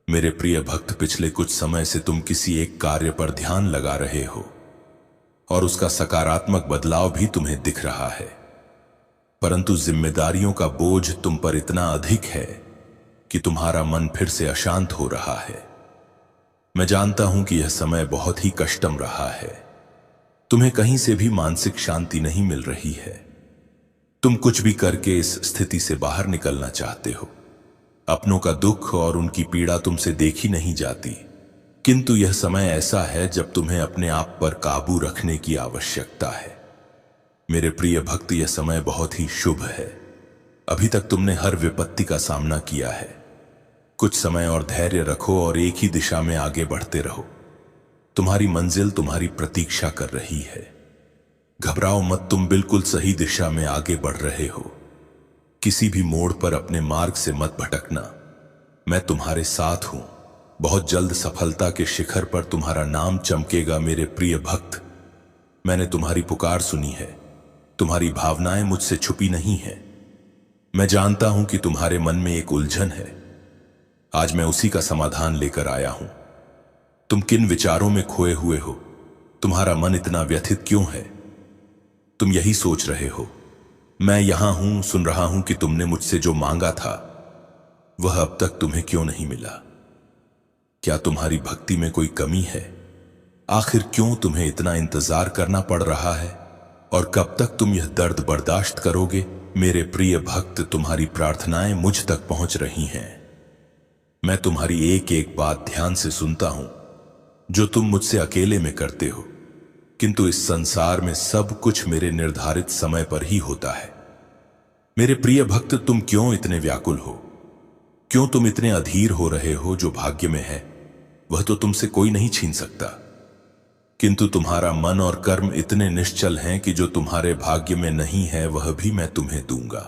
मेरे प्रिय भक्त, पिछले कुछ समय से तुम किसी एक कार्य पर ध्यान लगा रहे हो और उसका सकारात्मक बदलाव भी तुम्हें दिख रहा है, परंतु जिम्मेदारियों का बोझ तुम पर इतना अधिक है कि तुम्हारा मन फिर से अशांत हो रहा है। मैं जानता हूं कि यह समय बहुत ही कष्टम रहा है। तुम्हें कहीं से भी मानसिक शांति नहीं मिल रही है। तुम कुछ भी करके इस स्थिति से बाहर निकलना चाहते हो। अपनों का दुख और उनकी पीड़ा तुमसे देखी नहीं जाती, किंतु यह समय ऐसा है जब तुम्हें अपने आप पर काबू रखने की आवश्यकता है। मेरे प्रिय भक्त, यह समय बहुत ही शुभ है। अभी तक तुमने हर विपत्ति का सामना किया है। कुछ समय और धैर्य रखो और एक ही दिशा में आगे बढ़ते रहो। तुम्हारी मंजिल तुम्हारी प्रतीक्षा कर रही है। घबराओ मत, तुम बिल्कुल सही दिशा में आगे बढ़ रहे हो। किसी भी मोड़ पर अपने मार्ग से मत भटकना। मैं तुम्हारे साथ हूं। बहुत जल्द सफलता के शिखर पर तुम्हारा नाम चमकेगा। मेरे प्रिय भक्त, मैंने तुम्हारी पुकार सुनी है। तुम्हारी भावनाएं मुझसे छुपी नहीं है। मैं जानता हूं कि तुम्हारे मन में एक उलझन है। आज मैं उसी का समाधान लेकर आया हूं। तुम किन विचारों में खोए हुए हो? तुम्हारा मन इतना व्यथित क्यों है? तुम यही सोच रहे हो, मैं यहां हूं, सुन रहा हूं कि तुमने मुझसे जो मांगा था वह अब तक तुम्हें क्यों नहीं मिला। क्या तुम्हारी भक्ति में कोई कमी है? आखिर क्यों तुम्हें इतना इंतजार करना पड़ रहा है? और कब तक तुम यह दर्द बर्दाश्त करोगे? मेरे प्रिय भक्त, तुम्हारी प्रार्थनाएं मुझ तक पहुंच रही हैं। मैं तुम्हारी एक एक बात ध्यान से सुनता हूं जो तुम मुझसे अकेले में करते हो, किंतु इस संसार में सब कुछ मेरे निर्धारित समय पर ही होता है। मेरे प्रिय भक्त, तुम क्यों इतने व्याकुल हो? क्यों तुम इतने अधीर हो रहे हो? जो भाग्य में है वह तो तुमसे कोई नहीं छीन सकता, किंतु तुम्हारा मन और कर्म इतने निश्चल हैं कि जो तुम्हारे भाग्य में नहीं है वह भी मैं तुम्हें दूंगा।